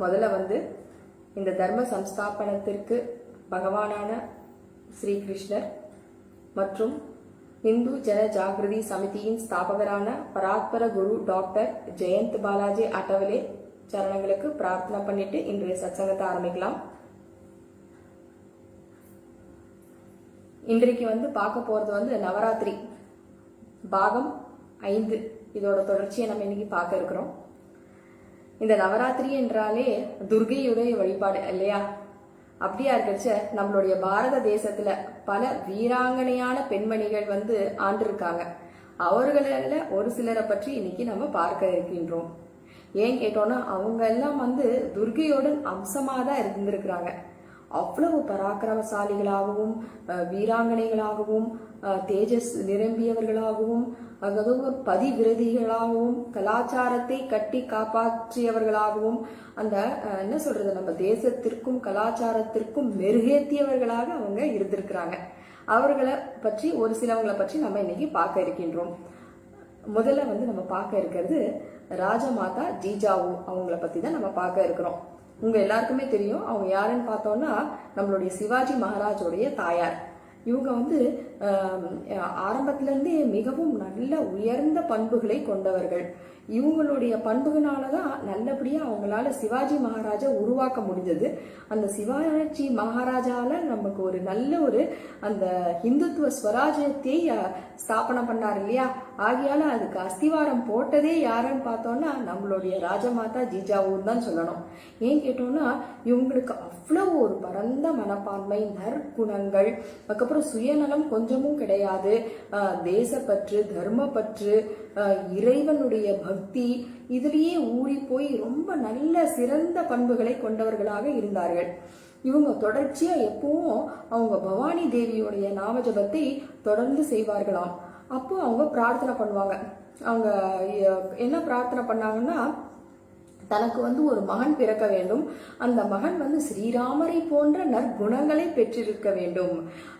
முதல்ல வந்து இந்த தர்ம சம்ஸ்தாபனத்திற்கு பகவானான ஸ்ரீகிருஷ்ணர் மற்றும் இந்து ஜன ஜாகிருதி சமிதியின் ஸ்தாபகரான பராத்பர குரு டாக்டர் ஜெயந்த் பாலாஜி அட்டவலே சரணங்களுக்கு பிரார்த்தனை பண்ணிட்டு இன்றைய சத்சங்கத்தை ஆரம்பிக்கலாம். இன்றைக்கு வந்து பார்க்க போறது வந்து நவராத்திரி பாகம் 5 இதோட தொடர்ச்சியை நம்ம இன்னைக்கு பார்க்க இருக்கிறோம். இந்த நவராத்திரி என்றாலே துர்கையுடைய வழிபாடு இல்லையா? அப்படியா இருக்கச்ச நம்மளுடைய பாரத தேசத்துல பல வீராங்கனையான பெண்மணிகள் வந்து ஆண்டிருக்காங்க. அவர்கள ஒரு சிலரை பற்றி இன்னைக்கு நம்ம பார்க்க இருக்கின்றோம். ஏன் கேட்டோம்னா அவங்க எல்லாம் வந்து துர்கையோட அம்சமா தான் இருந்திருக்கிறாங்க. அவ்வளவு பராக்கிரமசாலிகளாகவும் வீராங்கனைகளாகவும் தேஜஸ் நிரம்பியவர்களாகவும் அதாவது பதிவிரதிகளாகவும் கலாச்சாரத்தை கட்டி காப்பாற்றியவர்களாகவும் அந்த என்ன சொல்றது நம்ம தேசத்திற்கும் கலாச்சாரத்திற்கும் மெருகேற்றியவர்களாக அவங்க இருந்திருக்கிறாங்க. அவர்களை பற்றி ஒரு சிலவங்களை பற்றி நம்ம இன்னைக்கு பார்க்க இருக்கின்றோம். முதல்ல வந்து நம்ம பார்க்க இருக்கிறது ராஜமாதா ஜிஜாவு அவங்கள பத்தி தான் நம்ம பார்க்க இருக்கிறோம். உங்க எல்லாருக்குமே தெரியும் அவங்க யாருன்னு பார்த்தோம்னா நம்மளுடைய சிவாஜி மகாராஜோடைய தாயார். இவங்க வந்து ஆரம்பத்திலிருந்தே மிகவும் நல்ல உயர்ந்த பண்புகளை கொண்டவர்கள். இவங்களுடைய பண்புகளாலதான் நல்லபடியா அவங்களால சிவாஜி மகாராஜா உருவாக்க முடிஞ்சது. அந்த சிவாஜி மகாராஜால நமக்கு ஒரு நல்ல ஒரு அந்த இந்துத்துவ ஸ்வராஜ்யத்தை ஸ்தாபனம் பண்ணார் இல்லையா? ஆகையால அதுக்கு அஸ்திவாரம் போட்டதே யாருன்னு பார்த்தோம்னா நம்மளுடைய ராஜமாதா ஜிஜாவுன்னு தான் சொல்லணும். ஏன் கேட்டோம்னா இவங்களுக்கு அவ்வளவு ஒரு பரந்த மனப்பான்மை, நற்குணங்கள், அதுக்கப்புறம் சுயநலம் கொஞ்சமும் கிடையாது, தேசப்பற்று, தர்மப்பற்று, இறைவனுடைய பக்தி இதுலயே ஊறி போய் ரொம்ப நல்ல சிறந்த பண்புகளை கொண்டவர்களாக இருந்தார்கள். இவங்க தொடர்ச்சியா எப்பவும் அவங்க பவானி தேவியோடைய நாமஜபத்தை தொடர்ந்து செய்வார்களாம். அப்போ அவங்க பிரார்த்தனை பண்ணுவாங்க. அவங்க என்ன பிரார்த்தனை பண்ணாங்கன்னா தனக்கு வந்து ஒரு மகன் பிறக்க வேண்டும், அந்த மகன் வந்து ஸ்ரீராமரை போன்ற நற்குணங்களை பெற்றிருக்க வேண்டும்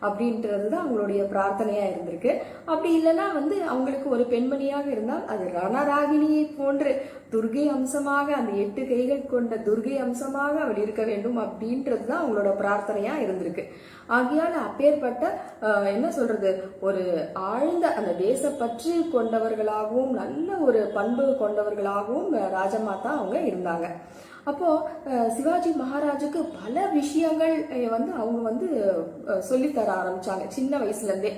அப்படின்றதுதான் அவங்களுடைய பிரார்த்தனையா இருந்திருக்கு. அப்படி இல்லைன்னா வந்து அவங்களுக்கு ஒரு பெண்மணியாக இருந்தால் அது ரணராகினியை போன்று துர்கை அம்சமாக அந்த 8 கைகள் கொண்ட துர்கை அம்சமாக அவள் இருக்க வேண்டும் அப்படின்றதுதான் அவங்களோட பிரார்த்தனையா இருந்திருக்கு. ஆகையால அப்பேற்பட்ட என்ன சொல்றது ஒரு ஆழ்ந்த அந்த தேசப்பற்று கொண்டவர்களாகவும் நல்ல ஒரு பண்பு கொண்டவர்களாகவும் ராஜமாதா அவங்க இருந்தாங்க. அப்போ சிவாஜி மகாராஜுக்கு பல விஷயங்கள் வந்து அவங்க வந்து சொல்லித்தர ஆரம்பிச்சாங்க. சின்ன வயசுல இருந்தே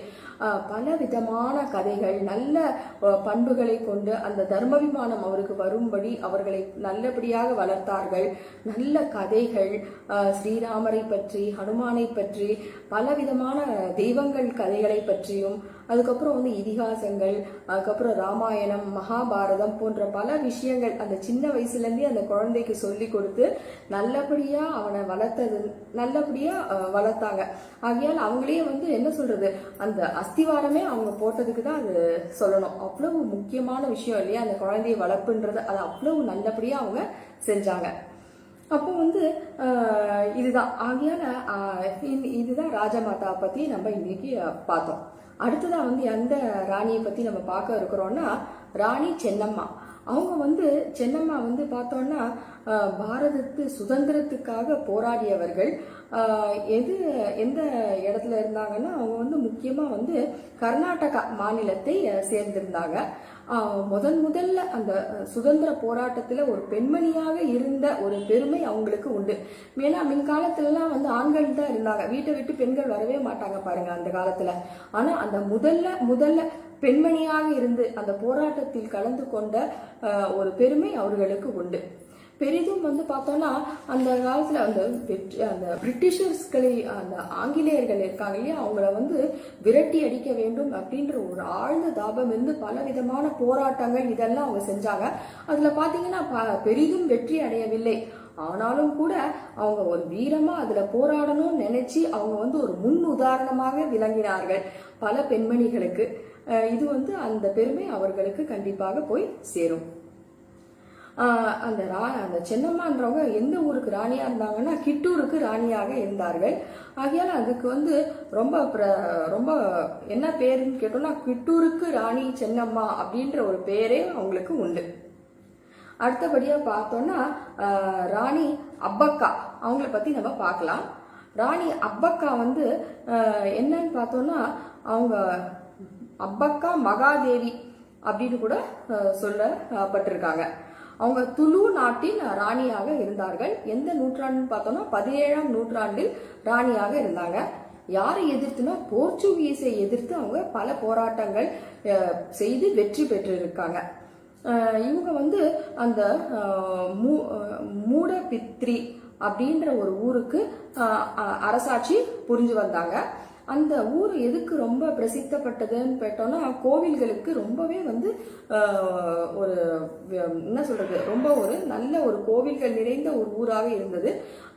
பல விதமான கதைகள், நல்ல பண்புகளை கொண்டு அந்த தர்மபிமானம் அவருக்கு வரும்படி அவர்களை நல்லபடியாக வளர்த்தார்கள். நல்ல கதைகள், ஸ்ரீராமரை பற்றி, ஹனுமானை பற்றி, பல விதமான தெய்வங்கள் கதைகளை பற்றியும், அதுக்கப்புறம் வந்து இதிகாசங்கள், அதுக்கப்புறம் ராமாயணம், மகாபாரதம் போன்ற பல விஷயங்கள் அந்த சின்ன வயசுல இருந்தே அந்த குழந்தைக்கு சொல்லி கொடுத்து நல்லபடியா அவனை நல்லபடியா வளர்த்தாங்க. ஆகையால் அவங்களே வந்து என்ன சொல்றது அந்த அஸ்திவாரமே அவங்க போட்டதுக்கு தான் அது சொல்லணும். அவ்வளவு முக்கியமான விஷயம் இல்லையா அந்த குழந்தைய வளர்ப்புன்றது, அது அவ்வளவு நல்லபடியா அவங்க செஞ்சாங்க. அப்போ வந்து இதுதான் ஆகையால இதுதான் ராஜமாதா பத்தி நம்ம இன்னைக்கு பார்த்தோம். அடுத்ததா வந்து எந்த ராணியை பத்தி நம்ம பார்க்க இருக்கிறோம்னா ராணி சென்னம்மா. அவங்க வந்து சென்னம்மா வந்து பார்த்தோம்னா பாரதத்து சுதந்திரத்துக்காக போராடியவர்கள். எந்த இடத்துல இருந்தாங்கன்னா அவங்க வந்து முக்கியமா வந்து கர்நாடகா மாநிலத்தை சேர்ந்திருந்தாங்க. முதல்ல அந்த சுதந்திர போராட்டத்துல ஒரு பெண்மணியாக இருந்த ஒரு பெருமை அவங்களுக்கு உண்டு. ஏன்னா மின்காலத்துல எல்லாம் வந்து ஆண்கள் தான் இருந்தாங்க, வீட்டை விட்டு பெண்கள் வரவே மாட்டாங்க பாருங்க அந்த காலத்துல. ஆனா அந்த முதல்ல பெண்மணியாக இருந்து அந்த போராட்டத்தில் கலந்து கொண்ட ஒரு பெருமை அவர்களுக்கு உண்டு. பெரிதும் வந்து பார்த்தோம்னா அந்த காலத்துல அந்த பிரிட்டிஷர்ஸ்களை அந்த ஆங்கிலேயர்கள் இருக்காங்க இல்லையா அவங்கள வந்து விரட்டி அடிக்க வேண்டும் அப்படின்ற ஒரு ஆழ்ந்த தாபம் இருந்து பல விதமான போராட்டங்கள் இதெல்லாம் அவங்க செஞ்சாங்க. அதுல பாத்தீங்கன்னா பெரிதும் வெற்றி அடையவில்லை. ஆனாலும் கூட அவங்க ஒரு வீரமா அதுல போராடணும்னு நினைச்சு அவங்க வந்து ஒரு முன் உதாரணமாக விளங்கினார்கள் பல பெண்மணிகளுக்கு. இது வந்து அந்த பெருமை அவர்களுக்கு கண்டிப்பாக போய் சேரும். அந்த சென்னம்மான்றவங்க எந்த ஊருக்கு ராணியா இருந்தாங்கன்னா கிட்டூருக்கு ராணியாக இருந்தார்கள். ஆகையால அதுக்கு வந்து ரொம்ப என்ன பேருன்னு கேட்டோம்னா கிட்டூருக்கு ராணி சென்னம்மா அப்படின்ற ஒரு பேரே அவங்களுக்கு உண்டு. அடுத்தபடியா பார்த்தோம்னா ராணி அப்பக்கா அவங்கள பத்தி நம்ம பார்க்கலாம். ராணி அப்பக்கா வந்து என்னன்னு பார்த்தோம்னா அவங்க அப்பக்கா மகாதேவி அப்படின்னு கூட சொல்லப்பட்டிருக்காங்க. அவங்க துலு நாட்டின் ராணியாக இருந்தார்கள். எந்த நூற்றாண்டுன்னு பார்த்தோம்னா 17ஆம் நூற்றாண்டில் ராணியாக இருந்தாங்க. யாரை எதிர்த்துனா போர்ச்சுகீஸை எதிர்த்து அவங்க பல போராட்டங்கள் செய்து வெற்றி பெற்றிருக்காங்க. இவங்க வந்து அந்த மூடபித்ரி அப்படின்ற ஒரு ஊருக்கு அரசாட்சி புரிஞ்சு வந்தாங்க. அந்த ஊர் எதுக்கு ரொம்ப பிரசித்தப்பட்டதுன்னு கேட்டோம்னா கோவில்களுக்கு ரொம்பவே வந்து ஒரு என்ன சொல்றது ரொம்ப ஒரு நல்ல ஒரு கோவில்கள் நிறைந்த ஒரு ஊராக இருந்தது.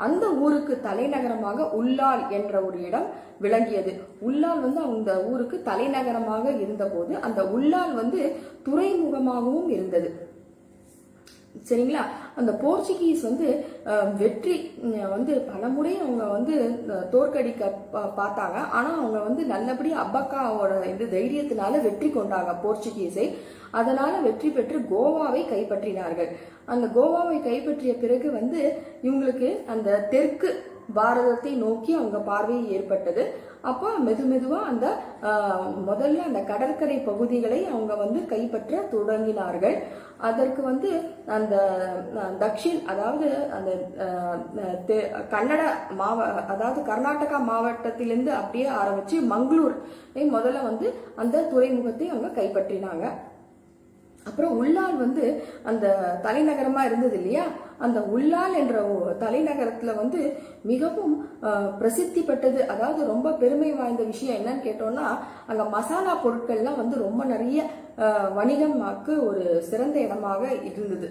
அந்த ஊருக்கு தலைநகரமாக உல்லால் என்ற ஒரு இடம் விளங்கியது. உல்லால் வந்து அந்த ஊருக்கு தலைநகரமாக இருந்தபோது அந்த உல்லால் வந்து துறைமுகமாகவும் இருந்தது. சரிங்களா? அந்த போர்ச்சுகீஸ் வந்து வெற்றி வந்து பலமுறை அவங்க வந்து தோற்கடிக்க பார்த்தாங்க. ஆனா அவங்க வந்து நல்லபடியா அப்பக்காவோட இந்த தைரியத்தினால வெற்றி கொண்டாங்க போர்ச்சுகீஸை. அதனால வெற்றி பெற்று கோவாவை கைப்பற்றினார்கள். அந்த கோவாவை கைப்பற்றிய பிறகு வந்து இவங்களுக்கு அந்த தெற்கு பாரதத்தை நோக்கி அவங்க பார்வை ஏற்பட்டது. அப்போ மெதுவா அந்த முதல்ல அந்த கடற்கரை பகுதிகளை அவங்க வந்து கைப்பற்ற தொடங்கினார்கள். அதற்கு வந்து அந்த அதாவது அந்த அதாவது கர்நாடகா மாவட்டத்திலிருந்து அப்படியே ஆரம்பிச்சு மங்களூர் முதல்ல வந்து அந்த துறைமுகத்தை அவங்க கைப்பற்றினாங்க. அப்புறம் உல்லால் வந்து அந்த தலைநகரமா இருந்தது இல்லையா, அந்த உல்லால் என்ற தலைநகரத்துல வந்து மிகவும் பிரசித்தி பெற்றது. அதாவது ரொம்ப பெருமை வாய்ந்த விஷயம் என்னன்னு கேட்டோம்னா அங்க மசாலா பொருட்கள்லாம் வந்து ரொம்ப நிறைய வணிகமாக்கு ஒரு சிறந்த இடமாக இருந்தது.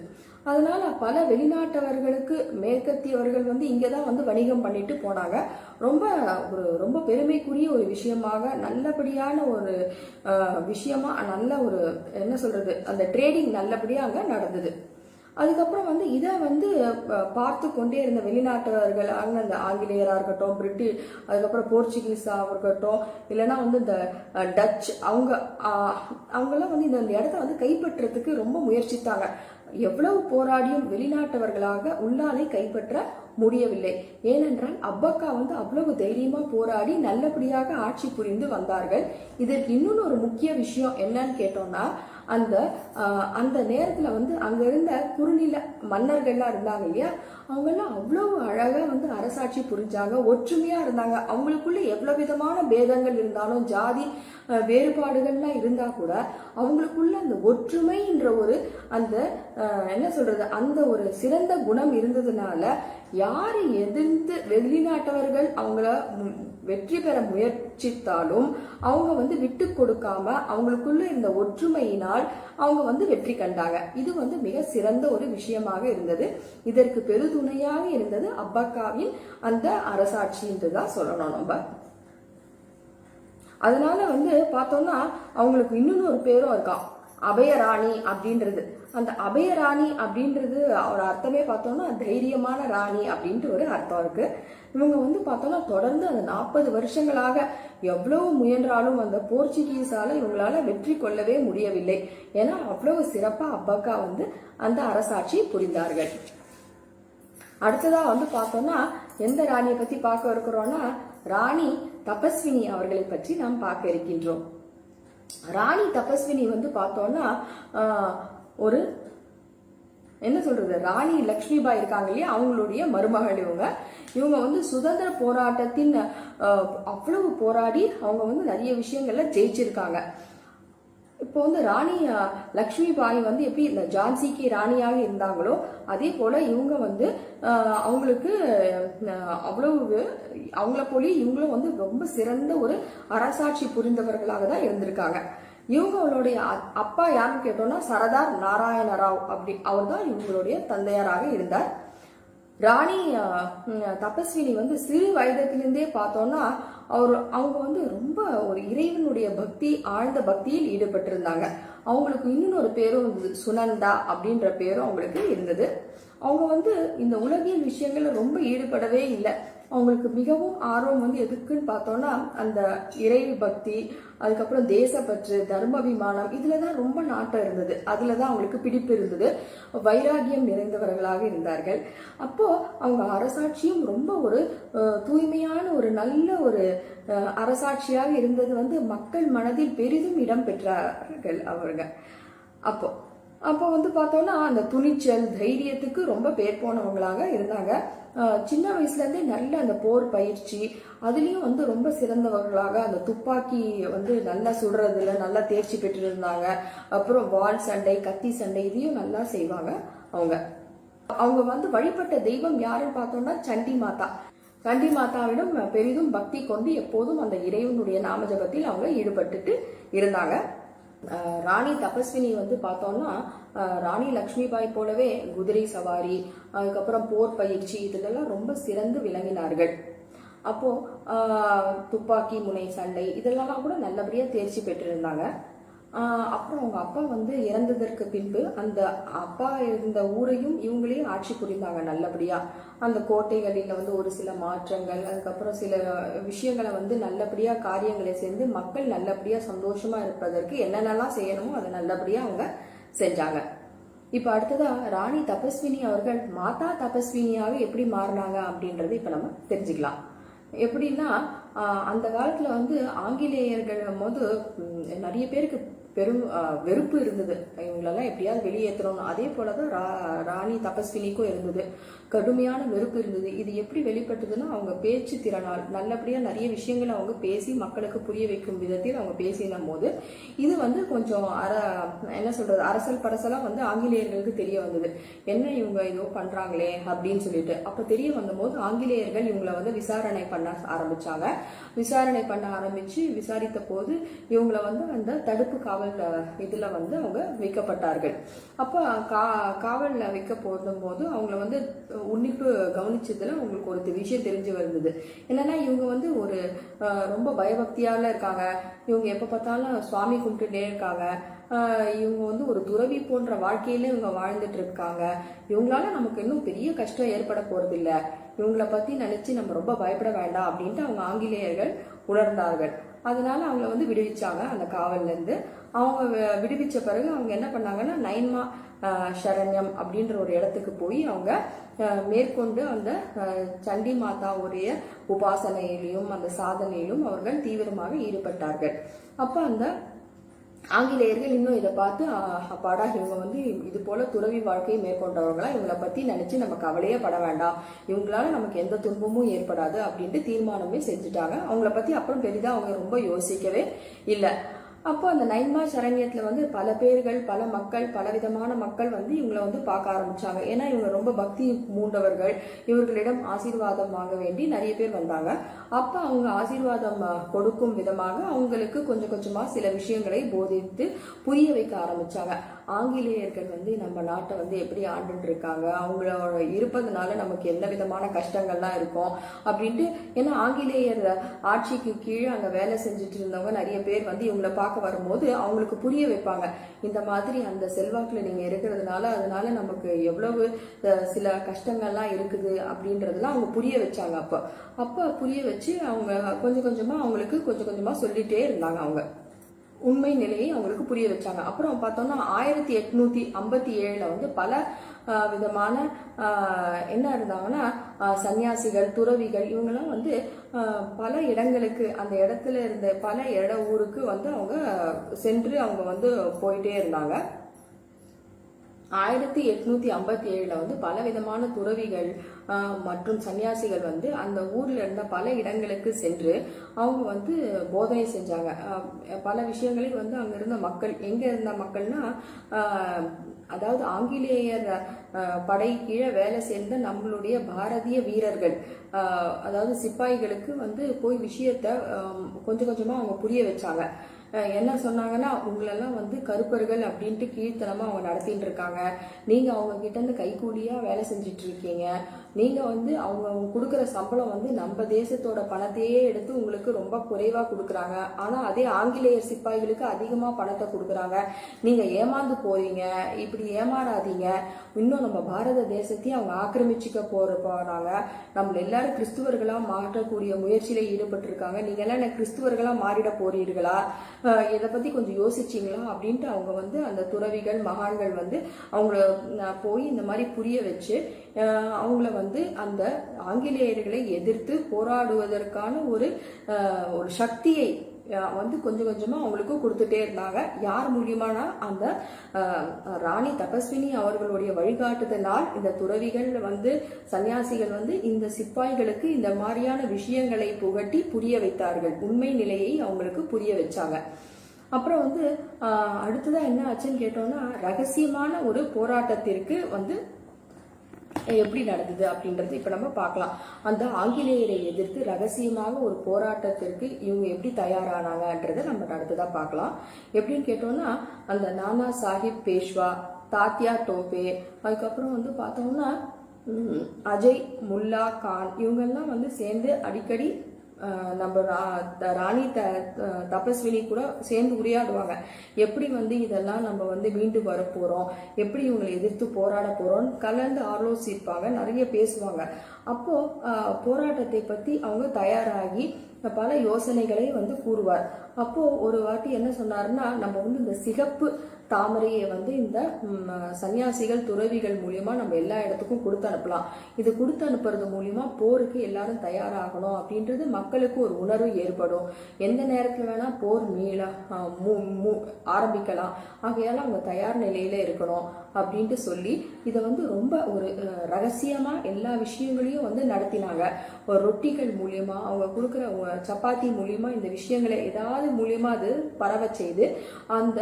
அதனால பல வெளிநாட்டவர்களுக்கு மேற்கத்தியவர்கள் வந்து இங்கதான் வந்து வணிகம் பண்ணிட்டு போனாங்க. ரொம்ப பெருமைக்குரிய ஒரு விஷயமாக நல்லபடியான ஒரு விஷயமா நல்ல ஒரு என்ன சொல்றது அந்த ட்ரேடிங் நல்லபடியா அங்க நடந்தது. அதுக்கப்புறம் வந்து இதை வந்து பார்த்து கொண்டே இருந்த வெளிநாட்டவர்கள் அந்த ஆங்கிலேயராக இருக்கட்டும், பிரிட்டிஷ், அதுக்கப்புறம் போர்ச்சுகீஸாக இருக்கட்டும், இல்லைன்னா வந்து இந்த டச் அவங்கெல்லாம் வந்து இந்த இடத்த வந்து கைப்பற்றதுக்கு ரொம்ப முயற்சித்தாங்க. எவ்வளவு போராடியும் வெளிநாட்டவர்களாக உல்லாலை கைப்பற்ற முடியவில்லை. ஏனென்றால் அப்பக்கா வந்து அவ்வளவு தைரியமா போராடி நல்லபடியாக ஆட்சி புரிந்து வந்தார்கள். இதற்கு இன்னொன்று ஒரு முக்கிய விஷயம் என்னன்னு கேட்டோம்னா அந்த நேரத்துல வந்து அங்க இருந்த குறுநில மன்னர்கள்லாம் இருந்தாங்க இல்லையா, அவங்கெல்லாம் அவ்வளவு அழகா வந்து அரசாட்சி புரிஞ்சாங்க, ஒற்றுமையா இருந்தாங்க. அவங்களுக்குள்ள எவ்வளவு விதமான பேதங்கள் இருந்தாலும் ஜாதி வேறுபாடுகள்லாம் இருந்தா கூட அவங்களுக்குள்ள அந்த ஒற்றுமைன்ற ஒரு அந்த என்ன சொல்றது அந்த ஒரு சிறந்த குணம் இருந்ததுனால யாரை எதிர்த்து வெளிநாட்டவர்கள் அவங்கள வெற்றி பெற முயற்சித்தாலும் அவங்க வந்து விட்டு கொடுக்காம அவங்களுக்குள்ள இந்த ஒற்றுமையினால் அவங்க வந்து வெற்றி கண்டாங்க. இது வந்து மிக சிறந்த ஒரு விஷயமாக இருந்தது. இதற்கு பெருதுணையாக இருந்தது அப்பக்காவின் அந்த அரசாட்சி என்றுதான் சொல்லணும் நம்ம. அதனால வந்து பார்த்தோம்னா அவங்களுக்கு இன்னொன்னு ஒரு பேரும் இருக்கான், அபயராணி அப்படின்றது. அந்த அபயராணி அப்படின்றது ஒரு அர்த்தமே பார்த்தோம்னா தைரியமான ராணி அப்படின்ட்டு ஒரு அர்த்தம் இருக்கு. இவங்க வந்து பார்த்தோம்னா தொடர்ந்து அந்த 40 வருஷங்களாக எவ்வளவு முயன்றாலும் அந்த போர்ச்சுகீஸால இவங்களால வெற்றி கொள்ளவே முடியவில்லை. ஏன்னா அவ்வளவு சிறப்பா அப்பக்கா வந்து அந்த அரசாட்சி புரிந்தார்கள். அடுத்ததா வந்து பார்த்தோம்னா எந்த ராணியை பத்தி பார்க்க இருக்கிறோம்னா ராணி தபஸ்வினி அவர்களை பற்றி நாம் பார்க்க இருக்கின்றோம். ராணி தபஸ்வினி வந்து பார்த்தோம்னா ஒரு என்ன சொல்றது ராணி லக்ஷ்மிபாய் இருக்காங்க இல்லையா, அவங்களுடைய மருமகள் இவங்க வந்து சுதந்திர போராட்டத்தின் அவ்வளவு போராடி அவங்க வந்து நிறைய விஷயங்கள்ல ஜெயிச்சிருக்காங்க. இப்போ வந்து ராணி லக்ஷ்மிபாய் வந்து எப்படி இந்த ஜான்சிக்கு ராணியாக இருந்தாங்களோ அதே போல இவங்க வந்து அவங்களுக்கு அவ்வளவு அவங்கள போலயே இவங்களும் வந்து ரொம்ப சிறந்த ஒரு அரசாட்சி புரிந்தவர்களாக தான் இருந்திருக்காங்க. இவங்களுடைய அப்பா யாருன்னு கேட்டோம்னா சரதார் நாராயண ராவ் அவர் தான் இவங்களுடைய தந்தையாராக இருந்தார். ராணி தபஸ்வினி வந்து சிறு வயதிலிருந்தே பார்த்தோம்னா அவங்க வந்து ரொம்ப ஒரு இறைவனுடைய ஆழ்ந்த பக்தியில் ஈடுபட்டிருந்தாங்க. அவங்களுக்கு இன்னொரு பேரும் சுனந்தா அப்படின்ற பேரும் அவங்களுக்கு இருந்தது. அவங்க வந்து இந்த உலகியல் விஷயங்கள்ல ரொம்ப ஈடுபடவே இல்லை. அவங்களுக்கு மிகவும் ஆர்வம் வந்து எதுக்குன்னு பார்த்தோம்னா அந்த இறை பக்தி, அதுக்கப்புறம் தேசப்பற்று, தர்மாபிமானம், இதுல தான் ரொம்ப நாட்டம் இருந்தது. அதுல தான் அவங்களுக்கு பிடிப்பு இருந்தது. வைராகியம் நிறைந்தவர்களாக இருந்தார்கள். அப்போ அவங்க அரசாட்சியும் ரொம்ப ஒரு தூய்மையான ஒரு நல்ல ஒரு அரசாட்சியாக இருந்தது வந்து மக்கள் மனதில் பெரிதும் இடம் பெற்றார்கள் அவர்கள். அப்போ அப்போ வந்து பார்த்தோம்னா அந்த துணிச்சல், தைரியத்துக்கு ரொம்ப பேர் போனவங்களாக இருந்தாங்க. சின்ன வயசுல இருந்தே நல்ல அந்த போர் பயிற்சி, அதுலயும் வந்து ரொம்ப சிறந்தவர்களாக அந்த துப்பாக்கி வந்து நல்லா சுடுறதுல நல்லா தேர்ச்சி பெற்று இருந்தாங்க. அப்புறம் வாள் சண்டை, கத்தி சண்டை, இதையும் நல்லா செய்வாங்க அவங்க. அவங்க வந்து வழிபட்ட தெய்வம் யாருன்னு பார்த்தோம்னா சண்டி மாதா. சண்டி மாதாவிடம் பெரிதும் பக்தி கொண்டு எப்போதும் அந்த இறைவனுடைய நாம ஜபத்தில் அவங்க ஈடுபட்டுட்டு இருந்தாங்க. ராணி தபஸ்வினி வந்து பார்த்தோம்னா ராணி லக்ஷ்மிபாய் போலவே குதிரை சவாரி, அதுக்கப்புறம் போர் பயிற்சி, இதெல்லாம் ரொம்ப சிறந்து விளங்கினார்கள். அப்போ துப்பாக்கி முனை சண்டை இதெல்லாம் கூட நல்லபடியா தேர்ச்சி பெற்றிருந்தாங்க. அப்புறம் அவங்க அப்பா வந்து இறந்ததற்கு பின்பு அந்த அப்பா இருந்த ஊரையும் இவங்களையும் ஆட்சி புரிந்தாங்க நல்லபடியா. அந்த கோட்டைகளில் வந்து ஒரு சில மாற்றங்கள், அதுக்கப்புறம் சில விஷயங்களை வந்து நல்லபடியா காரியங்களை சேர்ந்து மக்கள் நல்லபடியா சந்தோஷமா இருப்பதற்கு என்னென்னலாம் செய்யணுமோ அதை நல்லபடியா அவங்க செஞ்சாங்க. இப்ப அடுத்ததா ராணி தபஸ்வினி அவர்கள் மாதா தபஸ்வினியாக எப்படி மாறினாங்க அப்படின்றது இப்ப நம்ம தெரிஞ்சுக்கலாம். எப்படின்னா அந்த காலத்துல வந்து ஆங்கிலேயர்கள் போது நிறைய பேருக்கு பெரும் வெறுப்பு இருந்தது, இவங்களெல்லாம் எப்படியாவது வெளியேற்றணும்னு. அதே போலதான் ராணி தபஸ்வினிக்கும் இருந்தது, கடுமையான வெறுப்பு இருந்தது. இது எப்படி வெளிப்பட்டதுன்னா அவங்க பேச்சு திறனால் நல்லபடியா நிறைய விஷயங்களை அவங்க பேசி மக்களுக்கு புரிய வைக்கும் விதத்தில் அவங்க பேசின போது இது வந்து கொஞ்சம் என்ன சொல்றது அரசல் பரசலா வந்து ஆங்கிலேயர்களுக்கு தெரிய வந்தது. என்ன இவங்க ஏதோ பண்றாங்களே அப்படின்னு சொல்லிட்டு. அப்ப தெரிய வந்த போது ஆங்கிலேயர்கள் இவங்களை வந்து விசாரணை பண்ண ஆரம்பிச்சாங்க. விசாரணை பண்ண ஆரம்பிச்சு விசாரித்த போது இவங்களை வந்து அந்த தடுப்பு காவல் இதுல வந்து அவங்க வைக்கப்பட்டார்கள். அப்ப காவல்ல வைக்க போது அவங்கள வந்து உன்னிப்பு கவனிச்சதுல உங்களுக்கு ஒரு விஷயம் தெரிஞ்சு வந்தது. என்னன்னா இவங்க வந்து ஒரு ரொம்ப பயபக்தியால இருக்காங்க. இவங்க எப்ப பார்த்தாலும் சுவாமி கும்பிட்டுட்டே இருக்காங்க. இவங்க வந்து ஒரு துறவி போன்ற வாழ்க்கையில இவங்க வாழ்ந்துட்டு இருக்காங்க. இவங்களால நமக்கு இன்னும் பெரிய கஷ்டம் ஏற்பட போறது இல்ல, இவங்கள பத்தி நினைச்சு நம்ம ரொம்ப பயப்பட வேண்டாம் அப்படின்ட்டு அவங்க ஆங்கிலேயர்கள் உணர்ந்தார்கள். அதனால அவங்கள வந்து விடுவிச்சாங்க அந்த காவல்ல இருந்து. அவங்க விடுவிச்ச பிறகு அவங்க என்ன பண்ணாங்கன்னா நைன்மா சரண்யம் அப்படின்ற ஒரு இடத்துக்கு போய் அவங்க மேற்கொண்டு அந்த சண்டி மாதாவுடைய உபாசனையிலும் அந்த சாதனையிலும் அவர்கள் தீவிரமாக ஈடுபட்டார்கள். அப்ப அந்த ஆங்கிலேயர்கள் இன்னும் இதை பார்த்து அப்பாடா இவங்க வந்து இது போல துறவி வாழ்க்கையை மேற்கொண்டவங்களா, இவங்களை பத்தி நினைச்சு நம்ம கவலையே பட வேண்டாம், இவங்களால நமக்கு எந்த துன்பமும் ஏற்படாது அப்படின்ட்டு தீர்மானமே செஞ்சுட்டாங்க. அவங்கள பத்தி அப்புறம் பெரிதா அவங்க ரொம்ப யோசிக்கவே இல்லை. அப்போ அந்த நைன்மா சரண்யத்துல வந்து பல பேர்கள், பல மக்கள், பல விதமான மக்கள் வந்து இவங்களை வந்து பார்க்க ஆரம்பிச்சாங்க. ஏன்னா இவங்க ரொம்ப பக்தி மூண்டவர்கள், இவர்களிடம் ஆசீர்வாதம் வாங்க வேண்டி நிறைய பேர் வந்தாங்க. அப்ப அவங்க ஆசீர்வாதம் கொடுக்கும் விதமாக அவங்களுக்கு கொஞ்சம் கொஞ்சமா சில விஷயங்களை போதித்து புரிய வைக்க ஆரம்பிச்சாங்க. ஆங்கிலேயர்கள் வந்து நம்ம நாட்டை வந்து எப்படி ஆண்டுட்டு இருக்காங்க, அவங்களோட இருப்பதனால நமக்கு என்ன விதமான கஷ்டங்கள்லாம் இருக்கும் அப்படின்ட்டு. ஏன்னா ஆங்கிலேயர் ஆட்சிக்கு கீழே அங்க வேலை செஞ்சுட்டு இருந்தவங்க நிறைய பேர் வந்து இவங்களை பார்க்க வரும்போது அவங்களுக்கு புரிய வைப்பாங்க. இந்த மாதிரி அந்த செல்வாக்குல நீங்க இருக்கிறதுனால அதனால நமக்கு எவ்வளவு சில கஷ்டங்கள்லாம் இருக்குது அப்படின்றதெல்லாம் அவங்க புரிய வச்சாங்க. அப்ப புரிய வச்சு அவங்க கொஞ்சம் கொஞ்சமா அவங்களுக்கு கொஞ்சம் கொஞ்சமா சொல்லிட்டே இருந்தாங்க. அவங்க உண்மை நிலையை அவங்களுக்கு புரிய வச்சாங்க. அப்புறம் பார்த்தோம்னா 1857 வந்து பல விதமான என்ன இருந்தாங்கன்னா சன்னியாசிகள், துறவிகள், இவங்கெல்லாம் வந்து பல இடங்களுக்கு அந்த இடத்துல இருந்த பல ஊருக்கு வந்து அவங்க சென்று அவங்க வந்து போயிட்டே இருந்தாங்க. 1857 வந்து பல விதமான துறவிகள் மற்றும் சன்னியாசிகள் வந்து அந்த ஊர்ல இருந்த பல இடங்களுக்கு சென்று அவங்க வந்து போதனை செஞ்சாங்க. பல விஷயங்களையும் வந்து அங்க இருந்த மக்கள், எங்க இருந்த மக்கள்னா அதாவது ஆங்கிலேயர் படை கீழே வேலை சேர்ந்த நம்மளுடைய பாரதிய வீரர்கள், அதாவது சிப்பாய்களுக்கு வந்து போய் விஷயத்த கொஞ்சம் கொஞ்சமா அவங்க புரிய வச்சாங்க. என்ன சொன்னாங்கன்னா, உங்களெல்லாம் வந்து கருப்பர்கள் அப்படின்ட்டு கீழ்த்தனமா அவங்க நடத்திட்டு இருக்காங்க. நீங்க அவங்க கிட்ட இருந்து கைக்கூலியா வேலை செஞ்சுட்டு இருக்கீங்க. நீங்க வந்து அவங்க கொடுக்குற சம்பளம் வந்து நம்ம தேசத்தோட பணத்தையே எடுத்து உங்களுக்கு ரொம்ப குறைவா கொடுக்குறாங்க. ஆனா அதே ஆங்கிலேயர் சிப்பாய்களுக்கு அதிகமா பணத்தை கொடுக்குறாங்க. நீங்க ஏமாந்து போறீங்க. இப்படி ஏமாறாதீங்க. இன்னும் நம்ம பாரத தேசத்தையும் அவங்க ஆக்கிரமிச்சுக்க போறாங்க. நம்மள எல்லாரும் கிறிஸ்துவர்களா மாற்றக்கூடிய முயற்சியில ஈடுபட்டு இருக்காங்க. நீங்க எல்லாம் என்ன கிறிஸ்துவர்களா மாறிட போறீர்களா? இதை பத்தி கொஞ்சம் யோசிச்சிங்களா அப்படின்ட்டு அவங்க வந்து அந்த துறவிகள் மகான்கள் வந்து அவங்கள போய் இந்த மாதிரி புரிய வச்சு அவங்கள வந்து அந்த ஆங்கிலேயர்களை எதிர்த்து போராடுவதற்கான ஒரு சக்தியை வந்து கொஞ்சம் கொஞ்சமா அவங்களுக்கு கொடுத்துட்டே இருந்தாங்க. யார் மூலியமானா அந்த ராணி தபஸ்வினி அவர்களுடைய வழிகாட்டுதனால் இந்த துறவிகள் வந்து சன்னியாசிகள் வந்து இந்த சிப்பாய்களுக்கு இந்த மாதிரியான விஷயங்களை புகட்டி புரிய வைத்தார்கள். உண்மை நிலையை அவங்களுக்கு புரிய வச்சாங்க. அப்புறம் வந்து அடுத்ததான் என்ன ஆச்சுன்னு கேட்டோம்னா, ரகசியமான ஒரு போராட்டத்திற்கு வந்து எப்படி நடந்தது அப்படின்றது இப்ப நம்ம பார்க்கலாம். அந்த ஆங்கிலேயரை எதிர்த்து ரகசியமாக ஒரு போராட்டத்திற்கு இவங்க எப்படி தயாரானாங்கன்றதை நம்ம அடுத்ததா பார்க்கலாம். எப்படின்னு கேட்டோம்னா, அந்த நானா சாஹிப் பேஷ்வா, தாத்யா டோபே, அதுக்கப்புறம் வந்து பார்த்தோம்னா அஜய் முல்லா கான், இவங்கெல்லாம் வந்து சேர்ந்து அடிக்கடி நம்ம ராணி தபஸ்வினி கூட சேர்ந்து உரையாடுவாங்க. எப்படி வந்து இதெல்லாம் நம்ம வந்து மீண்டு வர போறோம், எப்படி இவங்களை எதிர்த்து போராட போறோம் கலந்து ஆலோசிப்பாங்க, நிறைய பேசுவாங்க. அப்போ போராட்டத்தை பத்தி அவங்க தயாராகி பல யோசனைகளை வந்து கூறுவார். அப்போ ஒரு வாட்டி என்ன சொன்னாருன்னா, நம்ம வந்து இந்த சிகப்பு தாமரையை வந்து இந்த சன்னியாசிகள் துறவிகள் மூலியமா நம்ம எல்லா இடத்துக்கும் கொடுத்து அனுப்பலாம். இது கொடுத்து அனுப்புறது மூலியமா போருக்கு எல்லாரும் தயாராகணும் அப்படின்றது மக்களுக்கு ஒரு உணர்வு ஏற்படும். எந்த நேரத்துல வேணா போர் ஆரம்பிக்கலாம். ஆகையால அவங்க தயார் நிலையில இருக்கணும் அப்படின்ட்டு சொல்லி இதை வந்து ரொம்ப ஒரு ரகசியமா எல்லா விஷயங்களையும் வந்து நடத்தினாங்க. ஒரு ரொட்டிகள் மூலியமா, அவங்க கொடுக்குற சப்பாத்தி மூலியமா இந்த விஷயங்களை ஏதாவது மூலியமா அது பரவ செய்து அந்த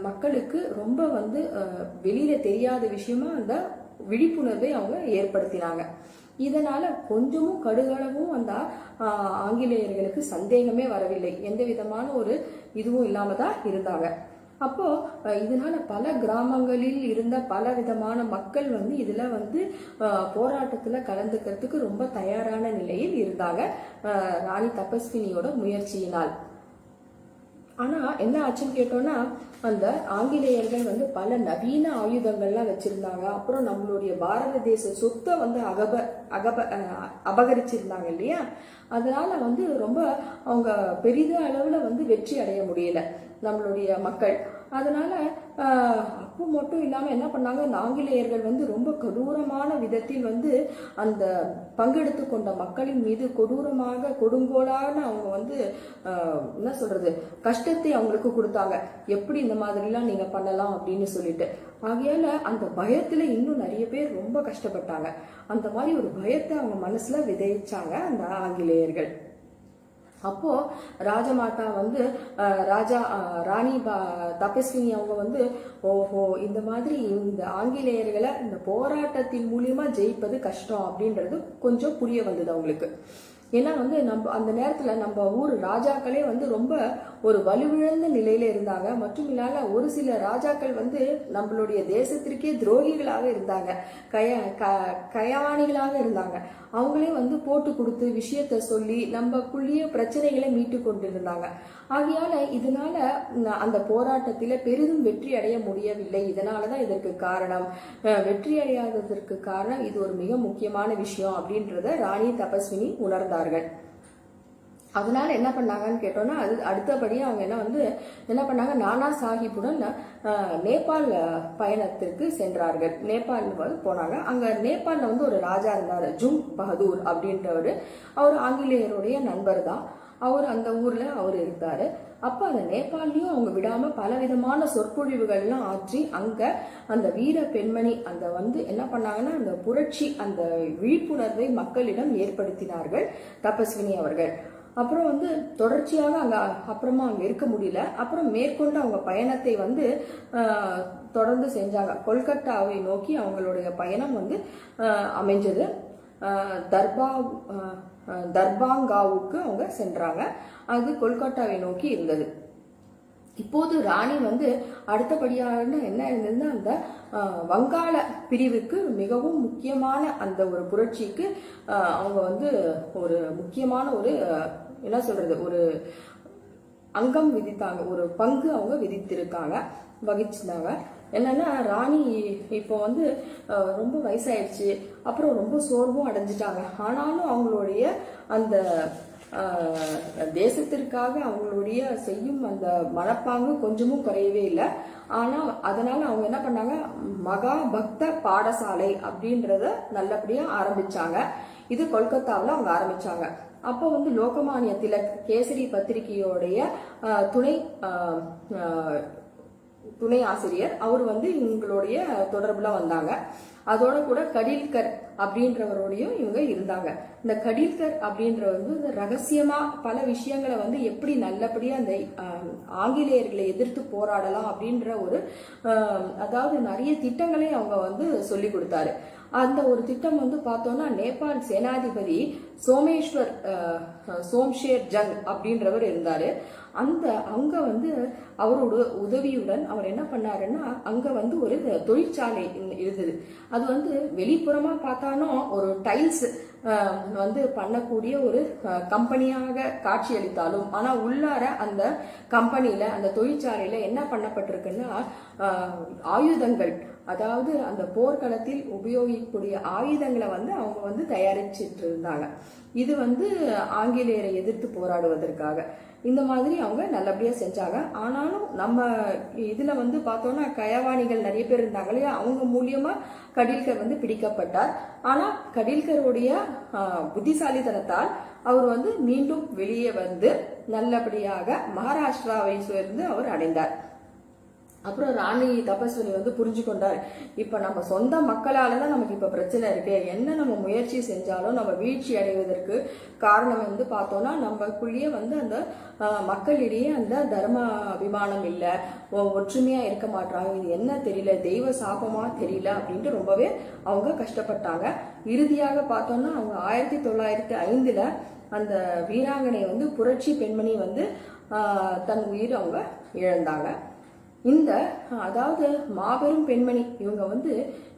மக்களுக்கு ரொம்ப வந்து வெளியில தெரியாத விஷயமா அந்த விழிப்புணர்வை அவங்க ஏற்படுத்தினாங்க. இதனால கொஞ்சமும் கடுகளவும் அந்த ஆங்கிலேயர்களுக்கு சந்தேகமே வரவில்லை. எந்த விதமான ஒரு இதுவும் இல்லாம தான் இருந்தாங்க. அப்போ இதனால பல கிராமங்களில் இருந்த பல விதமான மக்கள் வந்து இதுல வந்து போராட்டத்துல கலந்துக்கிறதுக்கு ரொம்ப தயாரான நிலையில் இருந்தாங்க ராணி தபஸ்வினியோட முயற்சியினால். ஆனா என்ன ஆச்சுன்னு கேட்டோம்னா, அந்த ஆங்கிலேயர்கள் வந்து பல நவீன ஆயுதங்கள்லாம் வச்சிருந்தாங்க. அப்புறம் நம்மளுடைய பாரத தேச சொத்தை வந்து அபகரிச்சிருந்தாங்க இல்லையா. அதனால வந்து ரொம்ப அவங்க பெரித அளவுல வந்து வெற்றி அடைய முடியல நம்மளுடைய மக்கள். அதனால அப்போ மட்டும் இல்லாம என்ன பண்ணாங்க, ஆங்கிலேயர்கள் வந்து ரொம்ப கொடூரமான விதத்தில் வந்து அந்த பங்கெடுத்து கொண்ட மக்களின் மீது கொடூரமாக கொடுங்கோலான அவங்க வந்து என்ன சொல்றது கஷ்டத்தை அவங்களுக்கு கொடுத்தாங்க. எப்படி இந்த மாதிரிலாம் நீங்க பண்ணலாம் அப்படின்னு சொல்லிட்டு. ஆகையால அந்த பயத்துல இன்னும் நிறைய பேர் ரொம்ப கஷ்டப்பட்டாங்க. அந்த மாதிரி ஒரு பயத்தை அவங்க மனசுல விதைச்சாங்க அந்த ஆங்கிலேயர்கள். அப்போ ராஜமாதா வந்து ராணி தபஸ்வினி அவங்க வந்து ஓஹோ இந்த மாதிரி இந்த ஆங்கிலேயர்களை இந்த போராட்டத்தின் மூலியமா ஜெயிப்பது கஷ்டம் அப்படின்றது கொஞ்சம் புரிய வந்தது அவங்களுக்கு. ஏன்னா வந்து நம்ம அந்த நேரத்துல நம்ம ஊர் ராஜாக்களே வந்து ரொம்ப ஒரு வலுவிழந்த நிலையில இருந்தாங்க. மற்றும் இல்லாம ஒரு சில ராஜாக்கள் வந்து நம்மளுடைய தேசத்திற்கே துரோகிகளாக இருந்தாங்க, கயவாணிகளாக இருந்தாங்க. அவங்களே வந்து போட்டு கொடுத்து விஷயத்த சொல்லி நம்மக்குள்ளேயே பிரச்சனைகளை மீட்டு கொண்டிருந்தாங்க. ஆகையால இதனால அந்த போராட்டத்தில பெரிதும் வெற்றி அடைய முடியவில்லை. இதனாலதான் இதற்கு காரணம், வெற்றி அடையாததற்கு காரணம் இது ஒரு மிக முக்கியமான விஷயம் அப்படின்றத ராணி தபஸ்வினி உணர்ந்தார்கள். அதனால என்ன பண்ணாங்கன்னு கேட்டோம்னா, அது அடுத்தபடியா அவங்க என்ன பண்ணாங்க, நானா சாஹிப்புடன் நேபாள் பயணத்திற்கு சென்றார்கள். நேபாள் போனாங்க. அங்க நேபாள்ல வந்து ஒரு ராஜா இருந்தாரு, ஜுங் பகதூர் அப்படின்றவர். அவர் ஆங்கிலேயருடைய நண்பர் தான். அவர் அந்த ஊர்ல அவர் இருந்தாரு. அப்ப அந்த நேபாளையும் அவங்க விடாம பல விதமான சொற்பொழிவுகள்லாம் ஆற்றி அங்க அந்த வீர பெண்மணி அந்த வந்து என்ன பண்ணாங்கன்னா அந்த புரட்சி அந்த விழிப்புணர்வை மக்களிடம் ஏற்படுத்தினார்கள் தபஸ்வினி அவர்கள். அப்புறம் வந்து தொடர்ச்சியாக அப்புறமா அங்க இருக்க முடியல. அப்புறம் மேற்கொண்டு அவங்க பயணத்தை வந்து தொடர்ந்து செஞ்சாங்க. கொல்கத்தாவை நோக்கி அவங்களுடைய பயணம் வந்து அமைஞ்சது. தர்பாங்காவுக்கு அவங்க சென்றாங்க. அது கொல்கத்தாவை நோக்கி இருந்தது. இப்போது ராணி வந்து அடுத்தபடியாக என்ன இருந்ததுன்னா அந்த வங்காள பிரிவுக்கு மிகவும் முக்கியமான அந்த ஒரு புரட்சிக்கு அவங்க வந்து ஒரு முக்கியமான ஒரு என்ன சொல்றது ஒரு அங்கம் விதித்தாங்க, ஒரு பங்கு அவங்க வகிச்சிருந்தாங்க. என்னன்னா ராணி இப்போ வந்து ரொம்ப வயசாயிடுச்சு, அப்புறம் ரொம்ப சோர்வும் அடைஞ்சிட்டாங்க. ஆனாலும் அவங்களுடைய அந்த தேசத்திற்காக அவங்களுடைய செய்யும் அந்த மனப்பாங்கு கொஞ்சமும் குறையவே இல்லை. ஆனா அதனால அவங்க என்ன பண்ணாங்க, மகா பக்த பாடசாலை அப்படின்றத நல்லபடியா ஆரம்பிச்சாங்க. இது கொல்கத்தாவில் அவங்க ஆரம்பிச்சாங்க. அப்போ வந்து லோகமானிய திலக் கேசரி பத்திரிகையோடைய துணை ஆசிரியர் அவர் வந்து இவங்களுடைய தொடர்புல வந்தாங்க. அதோட கூட கடீல்கர் அப்படின்றவரோடையும் இவங்க இருந்தாங்க. இந்த கடீல்கர் அப்படின்றவர் வந்து ரகசியமா பல விஷயங்களை வந்து எப்படி நல்லபடியா அந்த ஆங்கிலேயர்களை எதிர்த்து போராடலாம் அப்படின்ற ஒரு அதாவது நிறைய திட்டங்களை அவங்க வந்து சொல்லி கொடுத்தாரு. அந்த ஒரு திட்டம் வந்து பார்த்தோம்னா நேபாள் சேனாதிபதி சோம்ஷேர் ஜங் அப்படின்றவர் இருந்தாரு. அங்க வந்து அவரோட உதவியுடன் அவர் என்ன பண்ணாருன்னா, அங்க வந்து ஒரு தொழிற்சாலை இருந்தது. அது வந்து வெளிப்புறமா பார்த்தாலும் ஒரு டைல்ஸ் வந்து பண்ணக்கூடிய ஒரு கம்பெனியாக காட்சியளித்தாலும், ஆனா உள்ளார அந்த கம்பெனியில அந்த தொழிற்சாலையில என்ன பண்ணப்பட்டிருக்குன்னா ஆயுதங்கள், அதாவது அந்த போர்க்களத்தில் உபயோகிக்கக்கூடிய ஆயுதங்களை வந்து அவங்க வந்து தயாரிச்சிட்டு இருந்தாங்க. இது வந்து ஆங்கிலேயரை எதிர்த்து போராடுவதற்காக இந்த மாதிரி அவங்க நல்லபடியா செஞ்சாங்க. ஆனாலும் நம்ம இதுல வந்து பார்த்தோம்னா கயவாணிகள் நிறைய பேர் இருந்தாங்க இல்லையா, அவங்க மூலியமா கடீல்கர் வந்து பிடிக்கப்பட்டார். ஆனா கடீல்கருடைய புத்திசாலித்தனத்தால் அவர் வந்து மீண்டும் வெளியே வந்து நல்லபடியாக மகாராஷ்டிராவை சேர்ந்து அவர் அடைந்தார். அப்புறம் ராணி தபஸ்வினி வந்து புரிஞ்சு கொண்டார், இப்ப நம்ம சொந்த மக்களாலதான் நமக்கு இப்ப பிரச்சனை இருக்கு, என்ன நம்ம முயற்சி செஞ்சாலும் நம்ம வீழ்ச்சி அடைவதற்கு காரணம் வந்து பார்த்தோம்னா நம்மக்குள்ளேயே வந்து அந்த மக்களிடையே அந்த தர்ம அபிமானம் இல்லை, ஒற்றுமையா இருக்க மாட்டாங்க, இது என்ன தெரியல, தெய்வ சாபமா தெரியல அப்படின்ட்டு ரொம்பவே அவங்க கஷ்டப்பட்டாங்க. இறுதியாக பார்த்தோம்னா அவங்க 1905 அந்த வீராங்கனை வந்து புரட்சி பெண்மணி வந்து தன் உயிர் அவங்க இழந்தாங்க. இந்த அதாவது மாபெரும் பெண்மணி இவங்க வந்து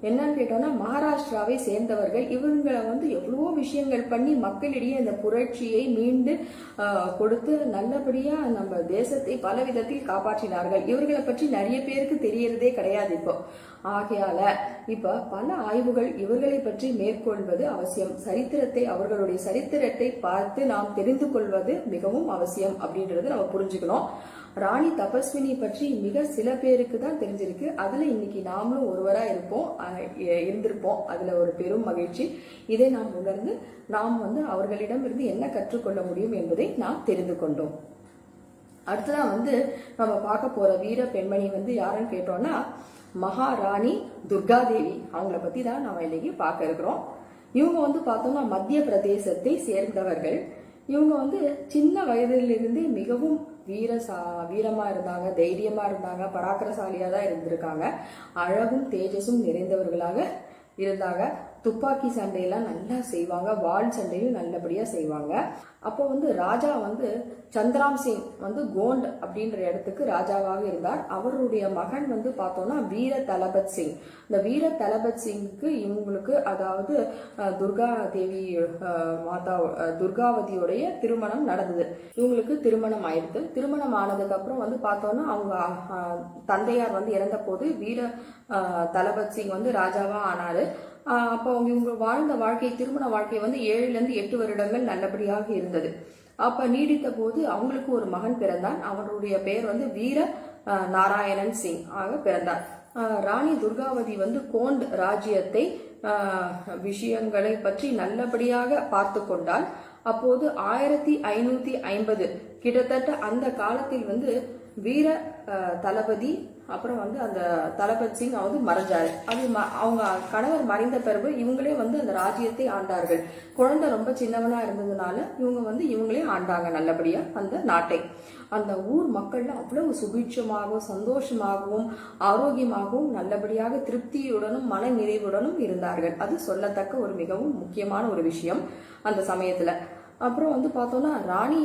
என்னன்னு கேட்டோம்னா மகாராஷ்டிராவை சேர்ந்தவர்கள். இவங்களை வந்து எவ்வளவோ விஷயங்கள் பண்ணி மக்களிடையே இந்த புரட்சியை மீண்டு கொடுத்து நல்லபடியா நம்ம தேசத்தை பல விதத்தில் காப்பாற்றினார்கள். இவர்களை பற்றி நிறைய பேருக்கு தெரியறதே கிடையாது இப்போ. ஆகையால இப்ப பல ஆய்வுகள் இவர்களை பற்றி மேற்கொள்வது அவசியம். அவர்களுடைய சரித்திரத்தை பார்த்து நாம் தெரிந்து கொள்வது மிகவும் அவசியம் அப்படின்றது நம்ம புரிஞ்சுக்கணும். ராணி தபஸ்வினி பற்றி மிக சில பேருக்கு தான் தெரிஞ்சிருக்கு. அதுல இன்னைக்கு நாமளும் ஒருவரா இருந்திருப்போம். அதுல ஒரு பெரும் மகிழ்ச்சி. இதை நாம் உணர்ந்து நாம் வந்து அவர்களிடம் இருந்து என்ன கற்றுக்கொள்ள முடியும் என்பதை நாம் தெரிந்து கொண்டோம். அடுத்ததான் வந்து நம்ம பார்க்க போற வீர பெண்மணி வந்து யாருன்னு கேட்டோம்னா மகாராணி துர்காதேவி. அவங்கள பத்தி தான் நம்ம இன்னைக்கு பார்க்க இருக்கிறோம். இவங்க வந்து பார்த்தோம்னா மத்திய பிரதேசத்தை சேர்ந்தவர்கள். இவங்க வந்து சின்ன வயதிலிருந்தே மிகவும் வீரமா இருந்தாங்க, தைரியமா இருந்தாங்க, பராக்கிரசாலியா தான் இருந்திருக்காங்க. அழகும் தேஜஸும் நிறைந்தவர்களாக இருந்தாங்க. துப்பாக்கி சண்டையெல்லாம் நல்லா செய்வாங்க, வாள் சண்டையும் நல்லபடியா செய்வாங்க. அப்போ வந்து ராஜா வந்து சந்திராம் சிங் வந்து கோண்ட் அப்படின்ற இடத்துக்கு ராஜாவாக இருந்தார். அவருடைய மகன் வந்து பார்த்தோம்னா வீர தலபத் சிங். இந்த வீர தலபத் சிங்க்கு இவங்களுக்கு அதாவது துர்காவதியோடைய திருமணம் நடந்தது. இவங்களுக்கு திருமணம் ஆயிடுது. திருமணம் ஆனதுக்கு அப்புறம் வந்து பார்த்தோம்னா அவங்க தந்தையார் வந்து இறந்த போது வீர தலபத் சிங் வந்து ராஜாவா ஆனாரு. அப்போ இவங்க வாழ்ந்த திருமண வாழ்க்கை வந்து 7 to 8 வருடங்கள் நல்லபடியாக இருந்தது. அப்ப நீடித்த போது அவங்களுக்கு ஒரு மகன் பிறந்தான். அவருடைய பெயர் வந்து வீர நாராயணன் சிங் ஆக பிறந்தார். ராணி துர்காவதி வந்து கோண்ட் ராஜ்யத்தை விஷயங்களை பற்றி நல்லபடியாக பார்த்து கொண்டால். அப்போது 1550 கிட்டத்தட்ட அந்த காலத்தில் வந்து வீர தளபதி அப்புறம் வந்து அந்த தலபத் சிங் வந்து மறைஞ்சாரு. அது அவங்க கணவர் மறைந்த பிறகு இவங்களே வந்து அந்த ராஜ்யத்தை ஆண்டார்கள். குழந்தை ரொம்ப சின்னவனா இருந்ததுனால இவங்க வந்து இவங்களே ஆண்டாங்க நல்லபடியா அந்த நாட்டை. அந்த ஊர் மக்கள்ல அவ்வளவு சுபிட்சமாகவும் சந்தோஷமாகவும் ஆரோக்கியமாகவும் நல்லபடியாக திருப்தியுடனும் மன நிறைவுடனும் இருந்தார்கள். அது சொல்லத்தக்க ஒரு மிகவும் முக்கியமான ஒரு விஷயம் அந்த சமயத்துல. அப்புறம் வந்து பார்த்தோம்னா ராணி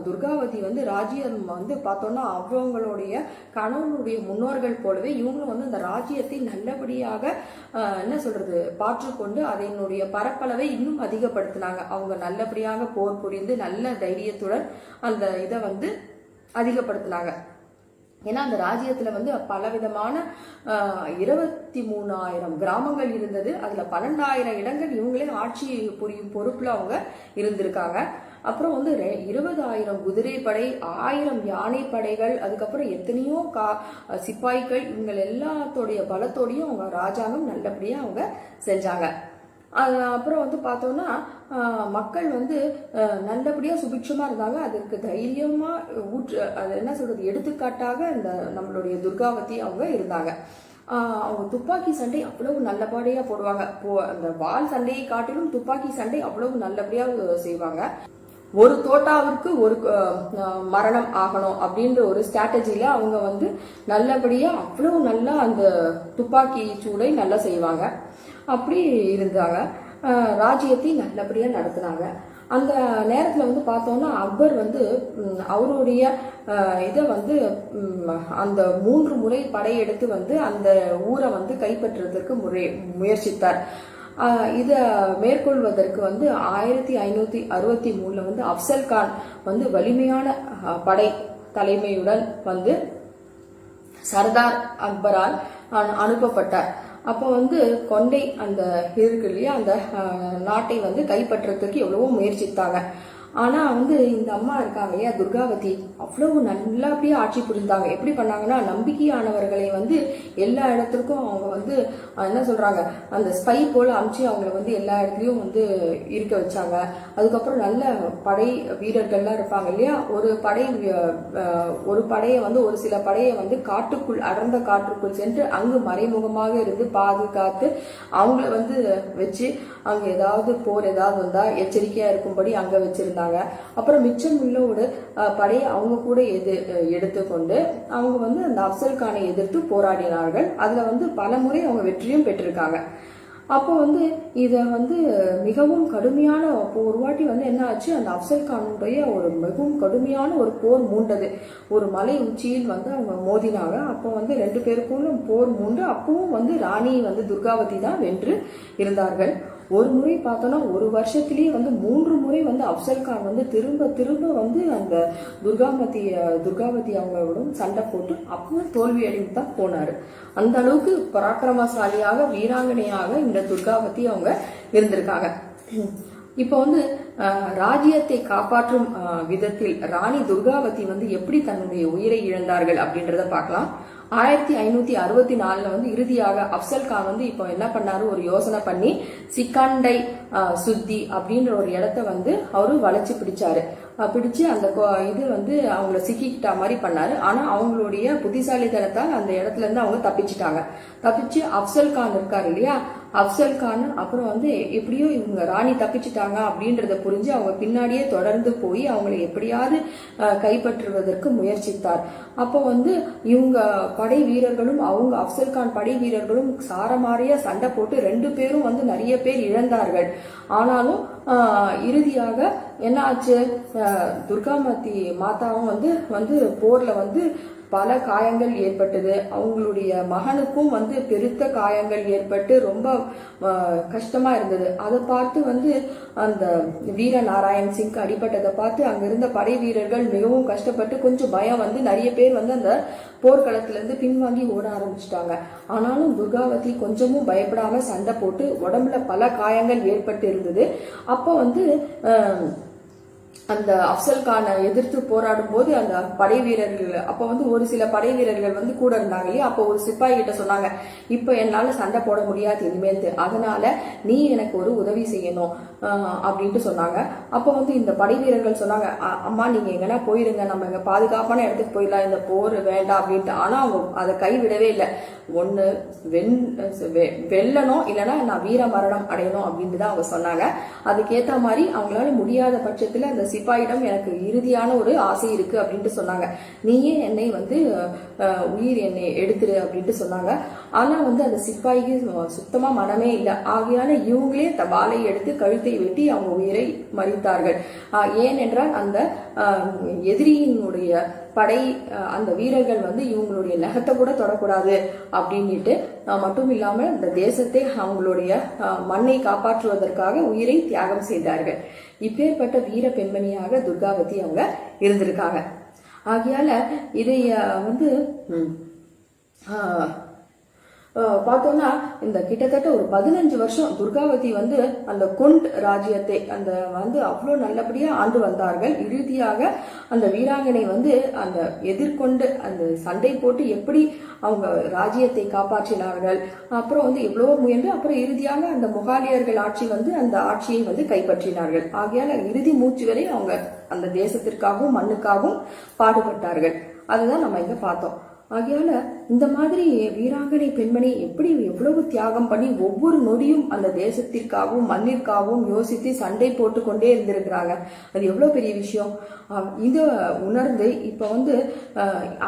துர்காவதி வந்து ராஜ்யம் வந்து பார்த்தோம்னா அவங்களுடைய கணவனுடைய முன்னோர்கள் போலவே இவங்களும் வந்து அந்த ராஜ்யத்தை நல்லபடியாக என்ன சொல்றது பாற்றுக்கொண்டு அதனுடைய பரப்பளவை இன்னும் அதிகப்படுத்தினாங்க. அவங்க நல்லபடியாக போர் புரிந்து நல்ல தைரியத்துடன் அந்த இதை வந்து அதிகப்படுத்தினாங்க. ஏன்னா அந்த ராஜ்யத்துல வந்து பலவிதமான 23,000 கிராமங்கள் இருந்தது. அதுல 12,000 இடங்கள் இவங்களே ஆட்சி புரியும் பொறுப்புல அவங்க இருந்திருக்காங்க. அப்புறம் வந்து 20,000 குதிரைப்படை, 1000 யானை படைகள், அதுக்கப்புறம் எத்தனையோ சிப்பாய்கள், இவங்க எல்லாத்தோடைய பலத்தோடையும் அவங்க ராஜாங்கம் நல்லபடியா அவங்க செஞ்சாங்க. அப்புறம் வந்து பார்த்தோம்னா மக்கள் வந்து நல்லபடியா சுபிட்சமா இருந்தாங்க. அதற்கு தைரியமா அது என்ன சொல்றது எடுத்துக்காட்டாக இந்த நம்மளுடைய துர்காவதி அவங்க இருந்தாங்க. அவங்க துப்பாக்கி சண்டை அவ்வளவு நல்லபடியா போடுவாங்க. அந்த வாள் சண்டையை காட்டிலும் துப்பாக்கி சண்டை அவ்வளவு நல்லபடியா செய்வாங்க. ஒரு தோட்டாவிற்கு ஒரு மரணம் ஆகணும் அப்படின்ற ஒரு ஸ்ட்ராட்டஜில அவங்க வந்து நல்லபடியா அவ்வளவு நல்லா அந்த துப்பாக்கி சூடை நல்லா செய்வாங்க. அப்படி இருந்தாங்க. ராஜ்யத்தை நல்லபடியா நடத்தினாங்க. அந்த நேரத்துல வந்து பார்த்தோம்னா அக்பர் வந்து அவருடைய இதை வந்து அந்த 3 முறை படையெடுத்து வந்து அந்த ஊரை வந்து கைப்பற்றுறதுக்கு முயற்சித்தார். இத மேற்கொள்வதற்கு வந்து 1563 வந்து அப்சல் கான் வந்து வலிமையான படை தலைமையுடன் வந்து சர்தார் அக்பரால் அனுப்பப்பட்டார். அப்போ வந்து கொண்டை அந்த இருக்கு இல்லையா, அந்த நாட்டை வந்து கைப்பற்றத்துக்கு எவ்வளவோ முயற்சித்தாங்க. ஆனா வந்து இந்த அம்மா இருக்காங்க இல்லையா துர்காவதி, அவ்வளவு நல்லபடியா ஆட்சி புரிந்தாங்க. எப்படி பண்ணாங்கன்னா நம்பிக்கையானவர்களை வந்து எல்லா இடத்துக்கும் அவங்க வந்து என்ன சொல்றாங்க அந்த ஸ்பை போல அமிச்சு அவங்களை வந்து எல்லா இடத்துலயும் வந்து இருக்க வச்சாங்க. அதுக்கப்புறம் நல்ல படை வீரர்கள்லாம் இருப்பாங்க இல்லையா, ஒரு படையை வந்து ஒரு சில படையை வந்து காட்டுக்குள் அடர்ந்த காட்டுக்குள் சென்று அங்கு மறைமுகமாக இருந்து பாதுகாத்து அவங்கள வந்து வச்சு அங்க ஏதாவது போர் ஏதாவது வந்தா எச்சரிக்கையா இருக்கும்படி அங்க வச்சிருந்தாங்க. அப்புறம் மிச்சம் உள்ள ஒரு படையை அவங்க கூட எடுத்துக்கொண்டு அவங்க வந்து அந்த அப்சல் கானை எதிர்த்து போராடினார்கள். அதுல வந்து பல முறை அவங்க வெற்றியும் பெற்றிருக்காங்க. அப்போ வந்து இத வந்து மிகவும் கடுமையான ஒரு வாட்டி வந்து என்ன ஆச்சு, அந்த அப்சல் கானுடைய ஒரு மிகவும் கடுமையான ஒரு போர் மூண்டது. ஒரு மலை உச்சியில் வந்து அவங்க மோதினாங்க. அப்போ வந்து 2 பேருக்குள்ள போர் மூண்டு அப்பவும் வந்து ராணி வந்து துர்காவதி தான் வென்று இருந்தார்கள். ஒரு முறை பார்த்தோம்னா ஒரு வருஷத்திலேயே வந்து 3 முறை வந்து அப்சல் கான் வந்து திரும்ப திரும்ப வந்து அந்த துர்காவதி அவங்களோட சண்டை போட்டு அப்பவும் தோல்வி அடைந்து தான் போனாரு. அந்த அளவுக்கு பராக்கிரமசாலியாக வீராங்கனையாக இந்த துர்காவதி அவங்க இருந்திருக்காங்க. இப்போ வந்து ராஜ்யத்தை காப்பாற்றும் விதத்தில் ராணி துர்காவதி வந்து எப்படி தன்னுடைய உயிரை இழந்தார்கள் அப்படின்றத பார்க்கலாம். 1564 வந்து இறுதியாக அப்சல் கான் வந்து இப்போ என்ன பண்ணாரு, ஒரு யோசனை பண்ணி சிக்கண்டை சுத்தி அப்படின்ற ஒரு இடத்த வந்து அவரு வளைச்சு பிடிச்சு அந்த இது வந்து அவங்கள சிக்கிக்கிட்ட மாதிரி பண்ணாரு. ஆனா அவங்களுடைய புத்திசாலித்தனத்தால் அந்த இடத்துல இருந்து அவங்க தப்பிச்சு அப்சல் கான் இருக்காரு இல்லையா, அப்சல் கான் அப்புறம் வந்து எப்படியோ இவங்க ராணி தப்பிச்சுட்டாங்க அப்படின்றத புரிஞ்சு அவங்க பின்னாடியே தொடர்ந்து போய் அவங்களை எப்படியாவது கைப்பற்றுவதற்கு முயற்சித்தார். அப்போ வந்து இவங்க படை வீரர்களும் அவங்க அப்சல் கான் படை வீரர்களும் சாரமாரியா சண்டை போட்டு 2 பேரும் வந்து நிறைய பேர் இழந்தார்கள். ஆனாலும் இறுதியாக என்ன ஆச்சு, துர்காவதி மாதாவும் வந்து போர்ல வந்து பல காயங்கள் ஏற்பட்டது. அவங்களுடைய மகனுக்கும் வந்து பெருத்த காயங்கள் ஏற்பட்டு ரொம்ப கஷ்டமா இருந்தது. அதை பார்த்து வந்து அந்த வீர நாராயண் சிங் அடிபட்டதை பார்த்து அங்க இருந்த படை வீரர்கள் மிகவும் கஷ்டப்பட்டு கொஞ்சம் பயம் வந்து நிறைய பேர் வந்து அந்த போர்க்களத்துல இருந்து பின்வாங்கி ஓட ஆரம்பிச்சிட்டாங்க. ஆனாலும் துர்காவதி கொஞ்சமும் பயப்படாம சண்டை போட்டு உடம்புல பல காயங்கள் ஏற்பட்டு இருந்தது. அப்போ வந்து அந்த அப்சல் கானை எதிர்த்து போராடும் போது அந்த படை வீரர்கள் அப்ப வந்து ஒரு சில படை வீரர்கள் வந்து கூட இருந்தாங்க இல்லையா, அப்போ ஒரு சிப்பாய் கிட்ட சொன்னாங்க, இப்ப என்னால சண்டை போட முடியாது இனிமேல், அதனால நீ எனக்கு ஒரு உதவி செய்யணும் அப்படின்ட்டு சொன்னாங்க. அப்போ வந்து இந்த படை வீரர்கள் சொன்னாங்க, அம்மா நீங்க எங்கன்னா போயிருங்க, நம்ம எங்க பாதுகாப்பான இடத்துக்கு போயிடலாம், இந்த போர் வேண்டாம் அப்படின்ட்டு. ஆனா அவங்க அதை கைவிடவே இல்லை. ஒண்ணு வெல்லணும், இல்லைன்னா நான் வீர மரணம் அடையணும் அப்படின்ட்டு தான் அவங்க சொன்னாங்க. அதுக்கேற்ற மாதிரி அவங்களால முடியாத பட்சத்துல அந்த சிப்பாயிடம் எனக்கு இறுதியான ஒரு ஆசை இருக்கு அப்படின்ட்டு சொன்னாங்க. நீயே என்னை வந்து உயிர் என்னை எடுத்துரு அப்படின்ட்டு சொன்னாங்க. ஆனா வந்து அந்த சிப்பாய்க்கு சுத்தமா மனமே இல்லை. ஆகையால இவங்களே வாளை எடுத்து கழுத்தை வெட்டி அவங்க உயிரை மறித்தார்கள். ஏனென்றால் அந்த எதிரியினுடைய படை அந்த வீரர்கள் வந்து இவங்களுடைய நகத்தை கூட தொடக்கூடாது அப்படின்ட்டு மட்டும் இல்லாம இந்த தேசத்தை அவங்களுடைய மண்ணை காப்பாற்றுவதற்காக உயிரை தியாகம் செய்தார்கள். இப்பேற்பட்ட வீர பெண்மணியாக துர்காவதி அவங்க இருந்திருக்காங்க. ஆகையால இதை வந்து பார்த்தோம்னா இந்த கிட்டத்தட்ட ஒரு 15 வருஷம் துர்காவதி வந்து அந்த கொண்ட் ராஜ்யத்தை அந்த வந்து அவ்வளோ நல்லபடியா ஆண்டு வந்தார்கள். இறுதியாக அந்த வீராங்கனை வந்து அந்த எதிர்கொண்டு அந்த சண்டை போட்டு எப்படி அவங்க ராஜ்யத்தை காப்பாற்றினார்கள். அப்புறம் வந்து எவ்வளவோ முயன்று அப்புறம் இறுதியாக அந்த முகாலியர்கள் ஆட்சி வந்து அந்த ஆட்சியை வந்து கைப்பற்றினார்கள். ஆகையால இறுதி மூச்சு வரை அவங்க அந்த தேசத்திற்காகவும் மண்ணுக்காகவும் பாடுபட்டார்கள். அதுதான் நம்ம இங்க பார்த்தோம். ஆகையால இந்த மாதிரி வீராங்கனை பெண்மணி எப்படி எவ்வளவு தியாகம் பண்ணி ஒவ்வொரு நொடியும் அந்த தேசத்திற்காகவும் மண்ணிற்காகவும் யோசித்து சண்டை போட்டு கொண்டே இருந்திருக்கிறாங்க. அது எவ்வளவு பெரிய விஷயம். இத உணர்ந்து இப்ப வந்து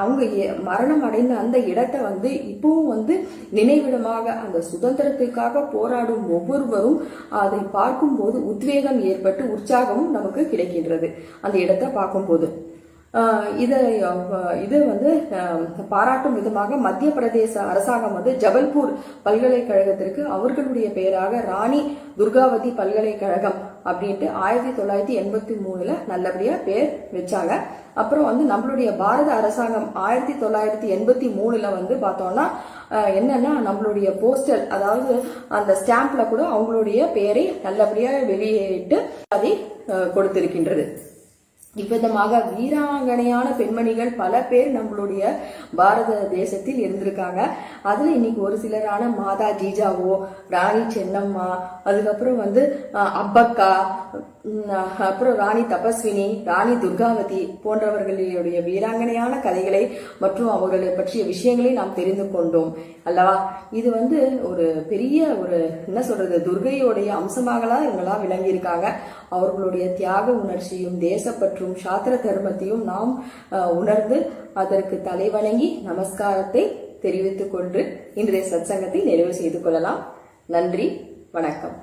அவங்க மரணம் அடைந்த அந்த இடத்தை வந்து இப்பவும் வந்து நினைவிடமாக அந்த சுதந்திரத்துக்காக போராடும் ஒவ்வொருவரும் அதை பார்க்கும் போது உத்வேகம் ஏற்பட்டு உற்சாகமும் நமக்கு கிடைக்கின்றது அந்த இடத்தை பார்க்கும் போது. இது வந்து பாராட்டும் விதமாக மத்திய பிரதேச அரசாங்கம் வந்து ஜபல்பூர் பல்கலைக்கழகத்திற்கு அவர்களுடைய பெயராக ராணி துர்காவதி பல்கலைக்கழகம் அப்படின்ட்டு 1983 நல்லபடியா பேர் வச்சாங்க. அப்புறம் வந்து நம்மளுடைய பாரத அரசாங்கம் 1983 வந்து பார்த்தோம்னா என்னன்னா நம்மளுடைய போஸ்டல் அதாவது அந்த ஸ்டாம்ப்ல கூட அவங்களுடைய பெயரை நல்லபடியா வெளியிட்டு அதை கொடுத்திருக்கின்றது. இவ்விதமாக வீராங்கனையான பெண்மணிகள் பல பேர் நம்மளுடைய பாரத தேசத்தில் இருந்திருக்காங்க. அதுல இன்னைக்கு ஒரு சிலரான மாதா ஜீஜாவோ, ராணி சென்னம்மா, அதுக்கப்புறம் வந்து அப்பக்கா, அப்புறம் ராணி தபஸ்வினி, ராணி துர்காவதி போன்றவர்களுடைய வீராங்கனையான கதைகளை மற்றும் அவர்களை பற்றிய விஷயங்களை நாம் தெரிந்து கொண்டோம் அல்லவா. இது வந்து ஒரு பெரிய ஒரு என்ன சொல்றது துர்கையோடைய அம்சமாகலாம் இவங்களா விளங்கி இருக்காங்க. அவர்களுடைய தியாக உணர்ச்சியும் தேசப்பற்றும் சாத்திர தர்மத்தையும் நாம் உணர்ந்து அதற்கு தலைவணங்கி நமஸ்காரத்தை தெரிவித்துக் கொண்டு இன்றைய சத்சங்கத்தை நிறைவு செய்து கொள்ளலாம். நன்றி, வணக்கம்.